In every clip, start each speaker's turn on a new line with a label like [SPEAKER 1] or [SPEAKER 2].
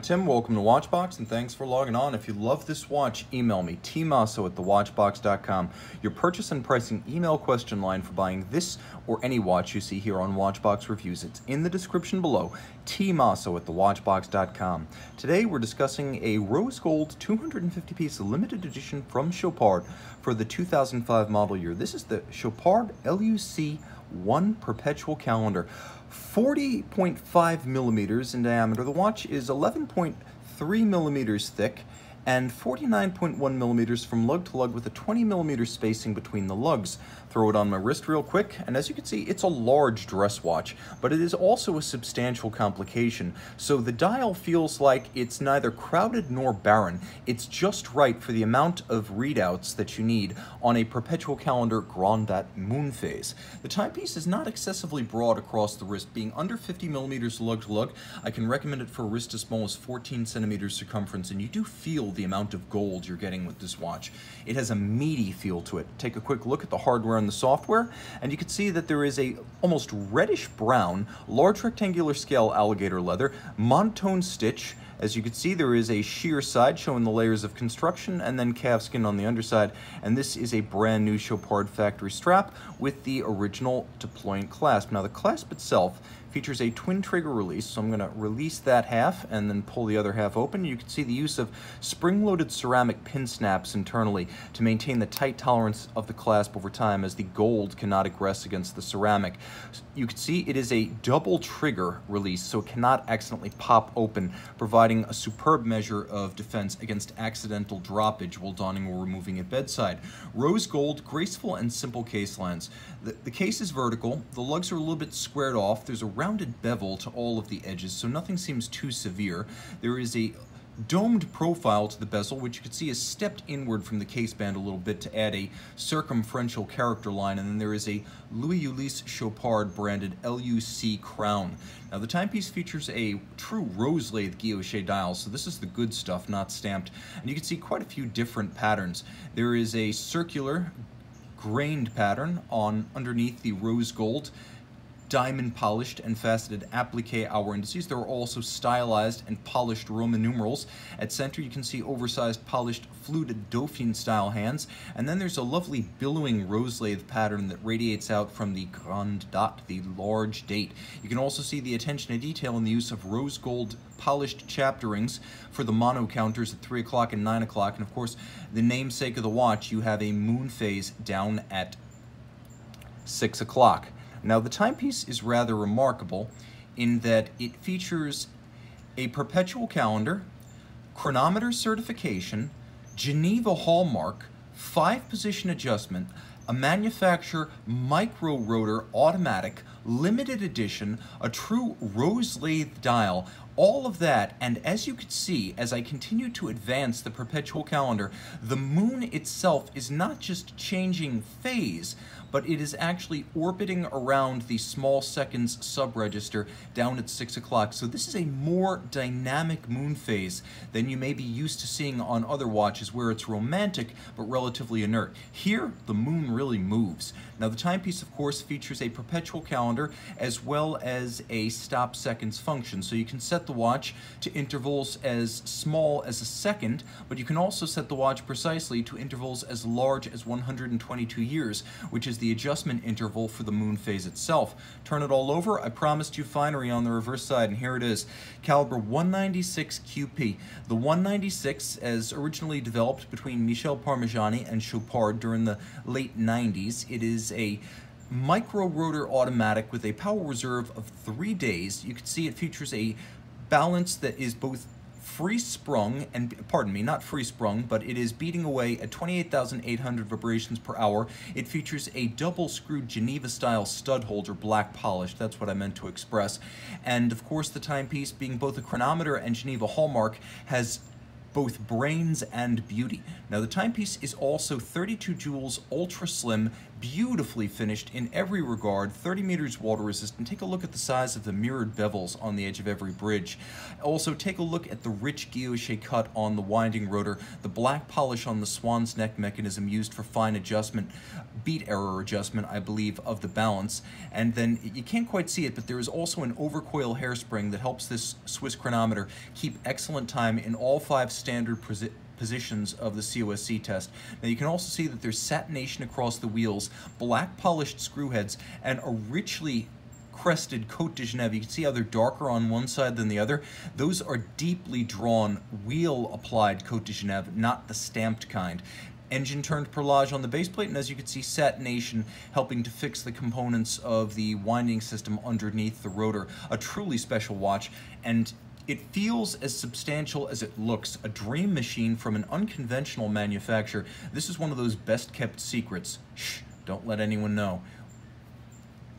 [SPEAKER 1] Tim, welcome to Watchbox, and thanks for logging on. If you love this watch, email me, tmosso@thewatchbox.com. Your purchase and pricing email question line for buying this or any watch you see here on Watchbox Reviews. It's in the description below, tmosso@thewatchbox.com. Today we're discussing a rose gold 250-piece limited edition from Chopard for the 2005 model year. This is the Chopard L.U.C. 1 Perpetual Calendar. 40.5 millimeters in diameter. The watch is 11.3 millimeters thick and 49.1 millimeters from lug to lug with a 20 millimeter spacing between the lugs. Throw it on my wrist real quick, and as you can see, it's a large dress watch, but it is also a substantial complication. So the dial feels like it's neither crowded nor barren. It's just right for the amount of readouts that you need on a perpetual calendar grand date moon phase. The timepiece is not excessively broad across the wrist, being under 50 millimeters lug to lug. I can recommend it for a wrist as small as 14 centimeters circumference, and you do feel the amount of gold you're getting with this watch. It has a meaty feel to it. Take a quick look at the hardware and the software, and you can see that there is a almost reddish brown, large rectangular scale alligator leather, monotone stitch. As you can see, there is a sheer side showing the layers of construction and then calfskin on the underside, and this is a brand new Chopard factory strap with the original deployant clasp. Now the clasp itself features a twin trigger release, so I'm going to release that half and then pull the other half open. You can see the use of spring-loaded ceramic pin snaps internally to maintain the tight tolerance of the clasp over time, as the gold cannot aggress against the ceramic. You can see it is a double trigger release, so it cannot accidentally pop open, providing a superb measure of defense against accidental droppage while donning or removing at bedside. Rose gold, graceful and simple case lines. The case is vertical, the lugs are a little bit squared off, there's a rounded bevel to all of the edges, so nothing seems too severe. There is a domed profile to the bezel, which you can see is stepped inward from the case band a little bit to add a circumferential character line, and then there is a Louis Chopard branded L.U.C. crown. Now the timepiece features a true rose lathe guilloche dial, so this is the good stuff, not stamped, and you can see quite a few different patterns. There is a circular grained pattern underneath the rose gold, diamond polished and faceted applique hour indices. There are also stylized and polished Roman numerals. At center you can see oversized polished fluted Dauphine style hands, and then there's a lovely billowing rose lathe pattern that radiates out from the grand date, the large date. You can also see the attention to detail in the use of rose gold polished chapter rings for the mono counters at 3 o'clock and 9 o'clock, and of course the namesake of the watch, you have a moon phase down at 6 o'clock. Now the timepiece is rather remarkable in that it features a perpetual calendar, chronometer certification, Geneva Hallmark, 5-position adjustment, a manufacturer micro rotor automatic, limited edition, a true rose lathe dial, all of that. And as you can see, as I continue to advance the perpetual calendar, the moon itself is not just changing phase, but it is actually orbiting around the small seconds subregister down at 6 o'clock. So this is a more dynamic moon phase than you may be used to seeing on other watches, where it's romantic but relatively inert. Here, the moon really moves. Now the timepiece, of course, features a perpetual calendar as well as a stop seconds function. So you can set the watch to intervals as small as a second, but you can also set the watch precisely to intervals as large as 122 years, which is the adjustment interval for the moon phase itself. Turn it all over. I promised you finery on the reverse side, and here it is. Caliber 196 QP. The 196, as originally developed between Michel Parmigiani and Chopard during the late 90s, it is a micro rotor automatic with a power reserve of 3 days. You can see it features a balance that is both free sprung, and pardon me, not free sprung, but it is beating away at 28,800 vibrations per hour. It features a double screwed Geneva style stud holder, black polished. That's what I meant to express. And of course the timepiece, being both a chronometer and Geneva Hallmark, has both brains and beauty. Now the timepiece is also 32 joules, ultra slim, beautifully finished in every regard, 30 meters water resistant. Take a look at the size of the mirrored bevels on the edge of every bridge. Also take a look at the rich guilloche cut on the winding rotor, the black polish on the swan's neck mechanism used for fine adjustment, beat error adjustment, I believe, of the balance. And then you can't quite see it, but there is also an overcoil hairspring that helps this Swiss chronometer keep excellent time in all 5 standard positions of the COSC test. Now you can also see that there's satination across the wheels, black polished screw heads, and a richly crested Côte de Genève. You can see how they're darker on one side than the other. Those are deeply drawn, wheel-applied Côte de Genève, not the stamped kind. Engine turned perlage on the base plate, and as you can see, satination helping to fix the components of the winding system underneath the rotor. A truly special watch, and it feels as substantial as it looks. A dream machine from an unconventional manufacturer. This is one of those best-kept secrets. Shh, don't let anyone know.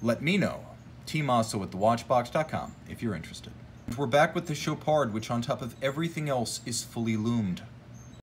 [SPEAKER 1] Let me know. tmosso at thewatchbox.com if you're interested. We're back with the Chopard, which on top of everything else is fully loomed.